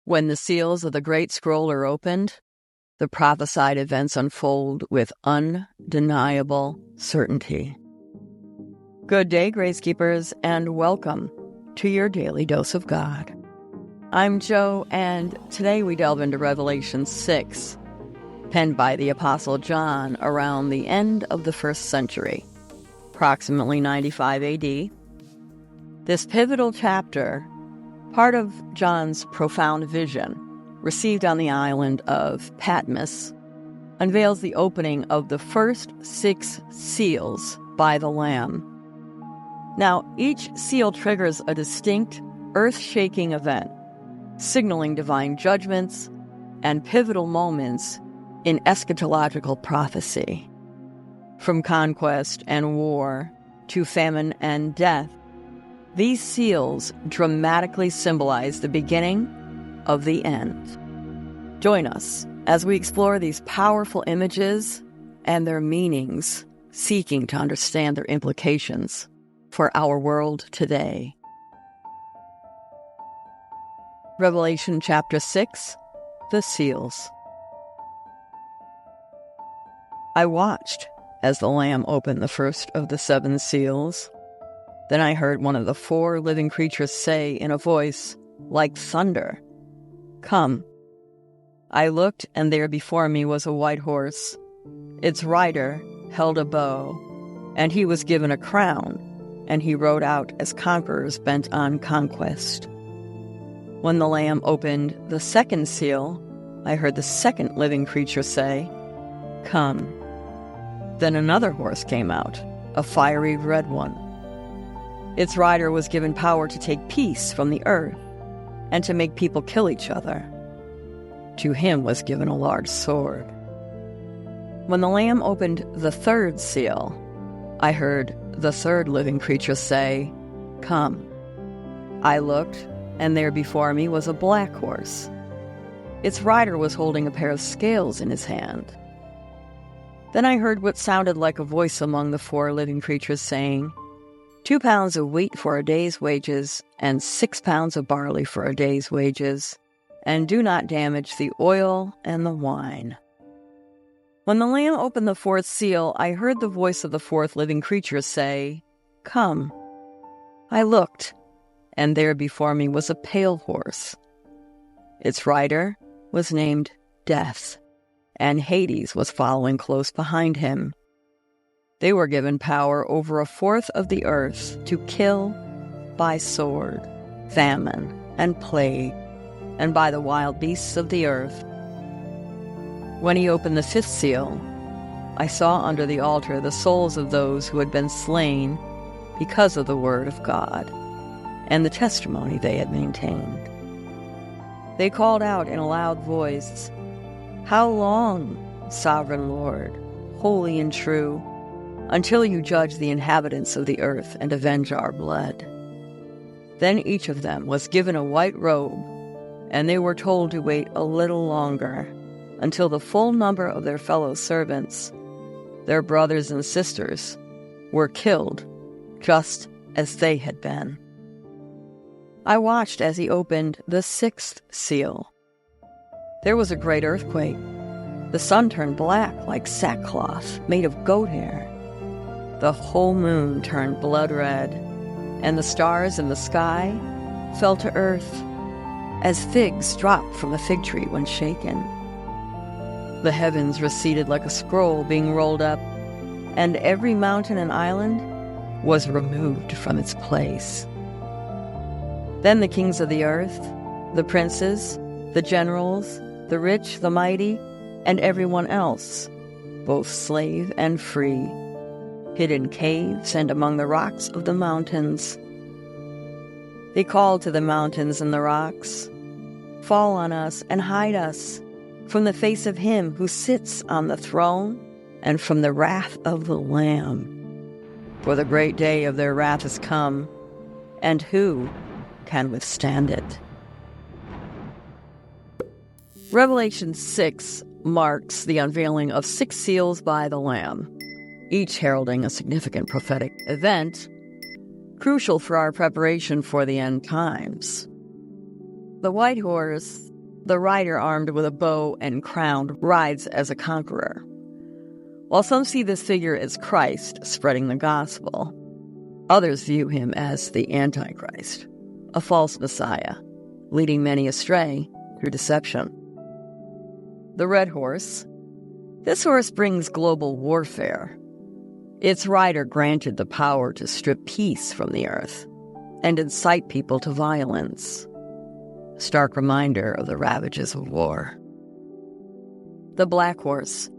When the seals of the Great Scroll are opened, the prophesied events unfold with undeniable certainty. Good day, Grace Keepers, and welcome to your Daily Dose of God. I'm Jo, and today we delve into Revelation 6, penned by the Apostle John around the end of the 1st century, approximately 95 AD. This pivotal chapter, part of John's profound vision, received on the island of Patmos, unveils the opening of the first 6 seals by the Lamb. Now, each seal triggers a distinct, earth-shaking event, signaling divine judgments and pivotal moments in eschatological prophecy. From conquest and war to famine and death, these seals dramatically symbolize the beginning of the end. Join us as we explore these powerful images and their meanings, seeking to understand their implications for our world today. Revelation chapter 6, The Seals. I watched as the Lamb opened the first of the 7 seals. Then I heard one of the 4 living creatures say in a voice like thunder, "Come." I looked, and there before me was a white horse. Its rider held a bow, and he was given a crown, and he rode out as conquerors bent on conquest. When the Lamb opened the 2nd seal, I heard the 2nd living creature say, "Come." Then another horse came out, a fiery red one. Its rider was given power to take peace from the earth and to make people kill each other. To him was given a large sword. When the Lamb opened the 3rd seal, I heard the 3rd living creature say, "Come." I looked, and there before me was a black horse. Its rider was holding a pair of scales in his hand. Then I heard what sounded like a voice among the 4 living creatures saying, 2 pounds of wheat for a day's wages, and 6 pounds of barley for a day's wages, and do not damage the oil and the wine. When the Lamb opened the 4th seal, I heard the voice of the 4th living creature say, "Come." I looked, and there before me was a pale horse. Its rider was named Death, and Hades was following close behind him. They were given power over 1/4 of the earth to kill by sword, famine, and plague, and by the wild beasts of the earth. When he opened the 5th seal, I saw under the altar the souls of those who had been slain because of the word of God and the testimony they had maintained. They called out in a loud voice, "How long, sovereign Lord, holy and true, until you judge the inhabitants of the earth and avenge our blood?" Then each of them was given a white robe, and they were told to wait a little longer until the full number of their fellow servants, their brothers and sisters, were killed just as they had been. I watched as he opened the 6th seal. There was a great earthquake. The sun turned black like sackcloth made of goat hair. The whole moon turned blood red, and the stars in the sky fell to earth as figs drop from a fig tree when shaken. The heavens receded like a scroll being rolled up, and every mountain and island was removed from its place. Then the kings of the earth, the princes, the generals, the rich, the mighty, and everyone else, both slave and free, hid in caves and among the rocks of the mountains. They called to the mountains and the rocks, "Fall on us and hide us from the face of him who sits on the throne and from the wrath of the Lamb. For the great day of their wrath has come, and who can withstand it?" Revelation 6 marks the unveiling of 6 seals by the Lamb, each heralding a significant prophetic event, crucial for our preparation for the end times. The white horse The rider armed with a bow and crowned rides as a conqueror. While some see this figure as Christ spreading the gospel, others view him as the Antichrist, a false Messiah, leading many astray through deception. The red horse. This horse brings global warfare. Its rider granted the power to strip peace from the earth and incite people to violence. A stark reminder of the ravages of war. The black horse.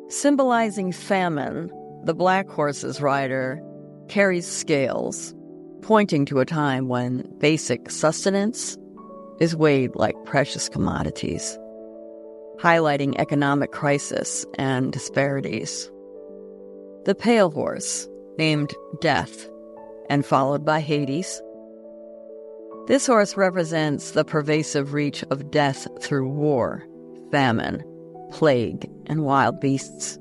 Symbolizing famine, the black horse's rider carries scales, pointing to a time when basic sustenance is weighed like precious commodities, highlighting economic crisis and disparities. The pale horse, named Death, and followed by Hades. This horse represents the pervasive reach of death through war, famine, plague, and wild beasts,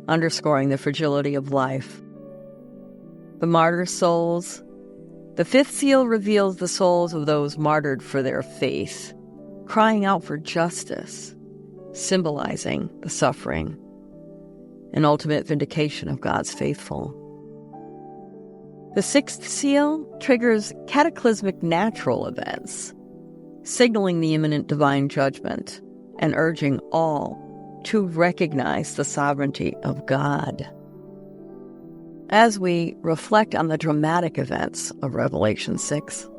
underscoring the fragility of life. The martyr souls. The fifth seal reveals the souls of those martyred for their faith, crying out for justice, symbolizing the suffering, an ultimate vindication of God's faithful. The sixth seal triggers cataclysmic natural events, signaling the imminent divine judgment and urging all to recognize the sovereignty of God. As we reflect on the dramatic events of Revelation 6,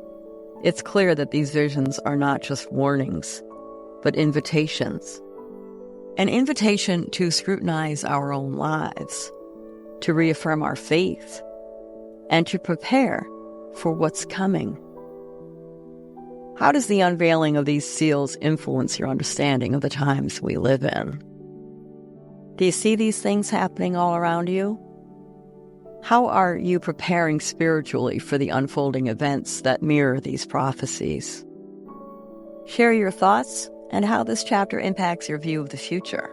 it's clear that these visions are not just warnings, but invitations. An invitation to scrutinize our own lives, to reaffirm our faith, and to prepare for what's coming. How does the unveiling of these seals influence your understanding of the times we live in? Do you see these things happening all around you? How are you preparing spiritually for the unfolding events that mirror these prophecies? Share your thoughts and how this chapter impacts your view of the future.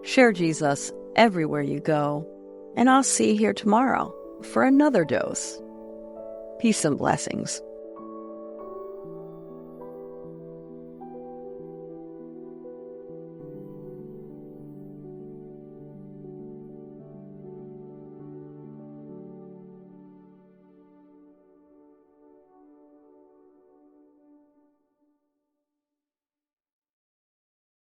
Share Jesus everywhere you go, and I'll see you here tomorrow for another dose. Peace and blessings.